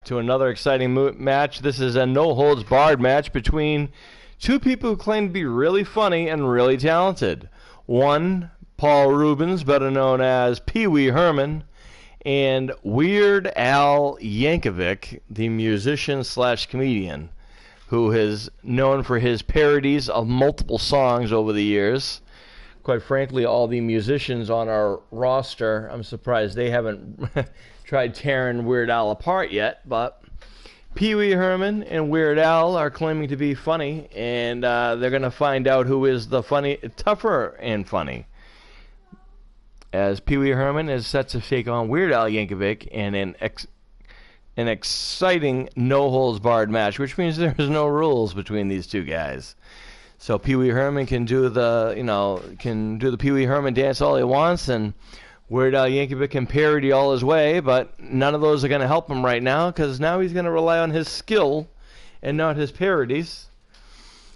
to another exciting match. This is a no-holds-barred match between two people who claim to be really funny and really talented. One, Paul Reubens, better known as Pee Wee Herman, and Weird Al Yankovic, the musician/comedian, who is known for his parodies of multiple songs over the years. Quite frankly, all the musicians on our roster, I'm surprised they haven't tried tearing Weird Al apart yet, but Pee Wee Herman and Weird Al are claiming to be funny, and they're going to find out who is the tougher and funny. As Pee Wee Herman is set to take on Weird Al Yankovic in an exciting no-holds-barred match, which means there's no rules between these two guys. So Pee Wee Herman can do the Pee Wee Herman dance all he wants, and Weird Al Yankovic can parody all his way, but none of those are going to help him right now, because now he's going to rely on his skill and not his parodies.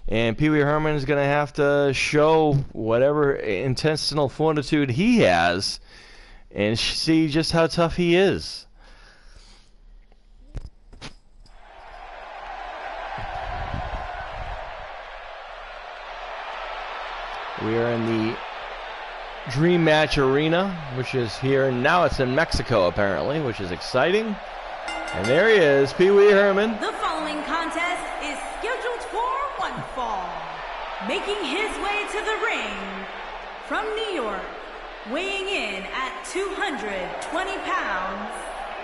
And Pee Wee Herman is going to have to show whatever intestinal fortitude he has and see just how tough he is. We are in the Dream Match Arena, which is here. Now it's in Mexico, apparently, which is exciting. And there he is, Pee Wee Herman. The following contest is scheduled for one fall. Making his way to the ring from New York, weighing in at 220 pounds,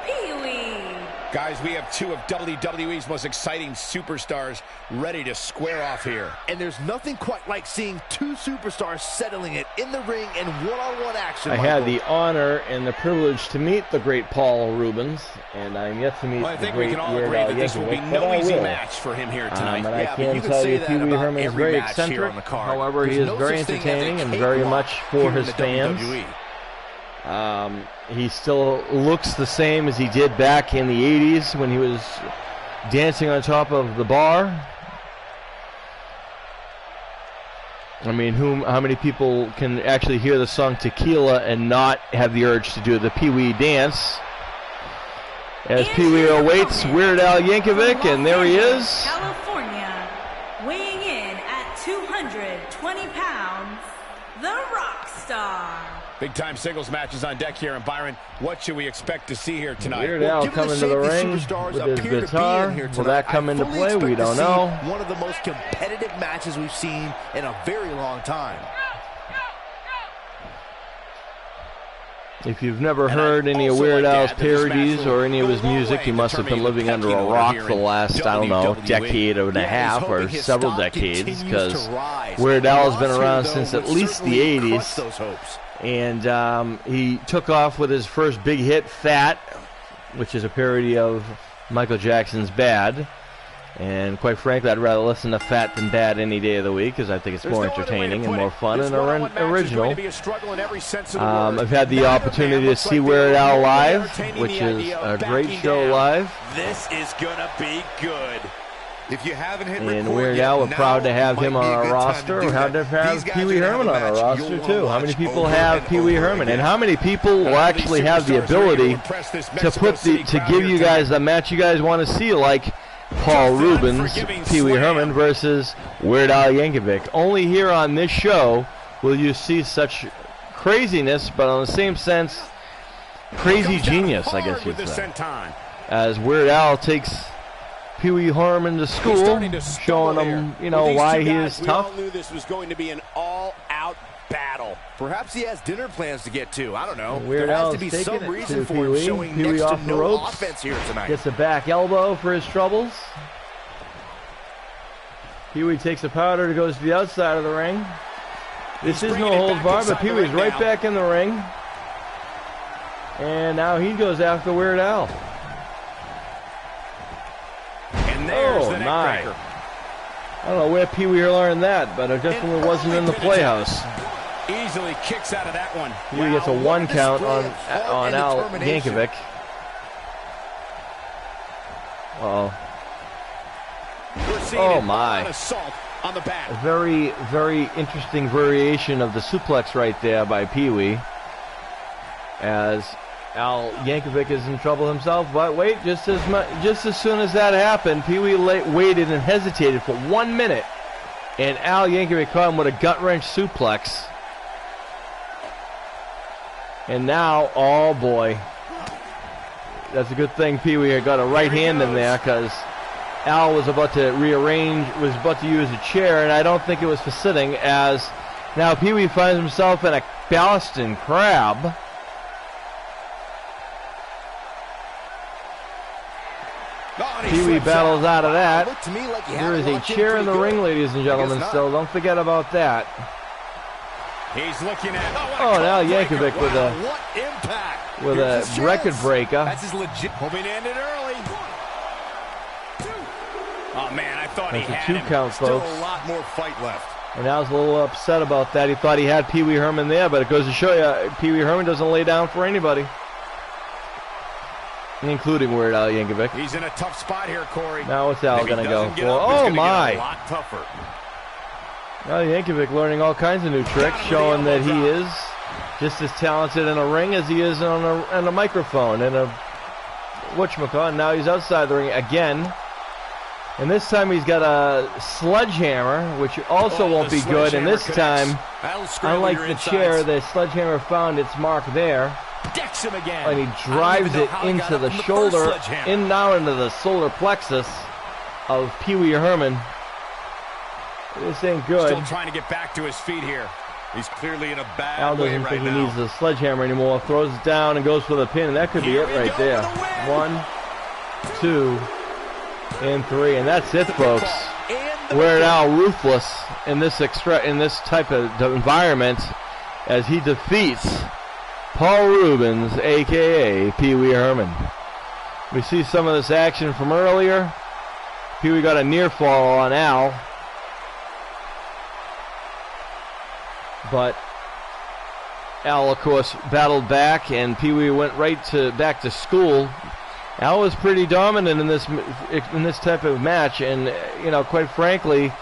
Pee Wee. Guys, we have two of WWE's most exciting superstars ready to square off here. And there's nothing quite like seeing two superstars settling it in the ring in one-on-one action. I had the honor and the privilege to meet the great Paul Reubens, and I'm yet to meet I think the we great can all Weird agree Al that this will be Yankovic, no easy match for him here tonight. But I can tell you Pee Wee Herman is very eccentric. However, he is very entertaining and very much for his fans. He still looks the same as he did back in the 80s when he was dancing on top of the bar. I mean, how many people can actually hear the song Tequila and not have the urge to do the Pee Wee dance? As Pee Wee awaits Weird Al Yankovic, and there he is. California, weighing in at 220 pounds, the Rockstar. Big-time singles matches on deck here, and Byron, what should we expect to see here tonight? Weird Al coming to the ring with his guitar. Will that come into play? We don't know. One of the most competitive matches we've seen in a very long time. If you've never heard any of Weird Al's parodies or any of his music, you must have been living under a rock for the last, I don't know, decade and a half or several decades, because Weird Al has been around since at least the 80s. And he took off with his first big hit, Fat, which is a parody of Michael Jackson's Bad. And quite frankly, I'd rather listen to Fat than Bad any day of the week, because I think it's more entertaining and more fun and original. I've had the opportunity to see Weird Al live, which is a great show live. This is gonna be good. If you haven't hit record and Weird Al, we're proud to have him on our roster. We're proud to have Pee Wee Herman on our roster, too. How many people have Pee Wee Herman? And how many people will actually have the ability to give you guys the match you guys want to see, like Paul Reubens, Pee Wee Herman versus Weird Al Yankovic? Only here on this show will you see such craziness, but on the same sense, crazy genius, I guess you'd say. As Weird Al takes Pee Wee Herman to school, showing him, you know, why he is tough. We all knew this was going to be an all-out battle. Perhaps he has dinner plans to get to. I don't know. Weird Al is taking it to Pee Wee. Pee Wee off the ropes. Gets a back elbow for his troubles. Pee Wee takes a powder and goes to the outside of the ring. This is no holds barred, but Pee Wee's right back in the ring. And now he goes after Weird Al. Oh, my. I don't know where Pee Wee learned that, but it definitely wasn't in the Playhouse. Easily kicks out of that one. Pee Wee gets a 1 count on Al Yankovic. Uh-oh. Oh, my. A very, very interesting variation of the suplex right there by Pee Wee. As Al Yankovic is in trouble himself, but wait, just as soon as that happened, Pee Wee waited and hesitated for 1 minute, and Al Yankovic caught him with a gut-wrench suplex. And now, oh boy, that's a good thing Pee Wee got a right hand in there, because Al was about to was about to use a chair, and I don't think it was for sitting, as now Pee Wee finds himself in a Boston Crab. Pee Wee battles out of that. There is a chair in the ring, ladies and gentlemen, still. Don't forget about that. He's looking at now Yankovic with a record breaker. That's his legit. Hoping to end it early. Oh man, I thought he had him. Count, Still folks. a lot more fight left. And Al's a little upset about that. He thought he had Pee Wee Herman there, but it goes to show you, Pee Wee Herman doesn't lay down for anybody, including Weird Al Yankovic. He's in a tough spot here, Corey. Now what's Al going to go for? Oh my! A lot tougher. Al Yankovic learning all kinds of new tricks, showing that he is just as talented in a ring as he is on a microphone and a whatchamacallit. Now he's outside the ring again. And this time he's got a sledgehammer, which also won't be good. And this time, unlike the chair, the sledgehammer found its mark there. Decks him again. And he drives it into the shoulder, now into the solar plexus of Pee Wee Herman. This ain't good. Still trying to get back to his feet here. He's clearly in a bad Al way doesn't right think he now. needs the sledgehammer anymore. Throws it down and goes for the pin. And that could be it right there. 1, 2, and 3, and that's it, folks. Weird Al ruthless in this type of environment as he defeats Paul Rubens, aka Pee Wee Herman. We see some of this action from earlier. Pee Wee got a near fall on Al, but Al, of course, battled back, and Pee Wee went back to school. Al was pretty dominant in this type of match, and quite frankly,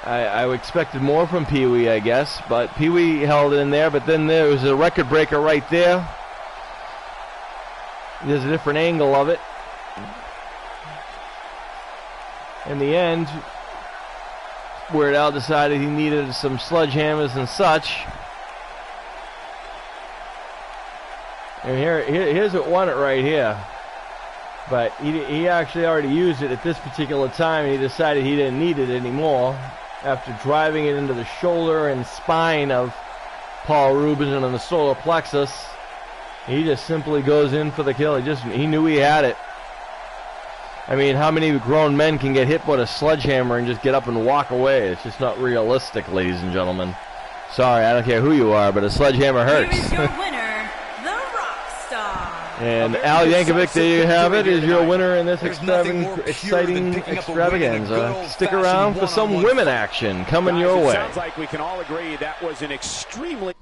I expected more from Pee Wee, I guess, but Pee Wee held in there. But then there was a record breaker right there. There's a different angle of it. In the end, Weird Al decided he needed some sledgehammers and such. And here's what won it right here. But he actually already used it at this particular time, and he decided he didn't need it anymore after driving it into the shoulder and spine of Paul Rubens and on the solar plexus. He just simply goes in for the kill. He knew he had it. I mean, how many grown men can get hit with a sledgehammer and just get up and walk away? It's just not realistic, ladies and gentlemen. Sorry, I don't care who you are, but a sledgehammer hurts. Here is your winner, the Rockstar. And Al Yankovic, there you have it, is your winner in this exciting extravaganza. Stick around for some women action coming your way. Sounds like we can all agree that was an extremely...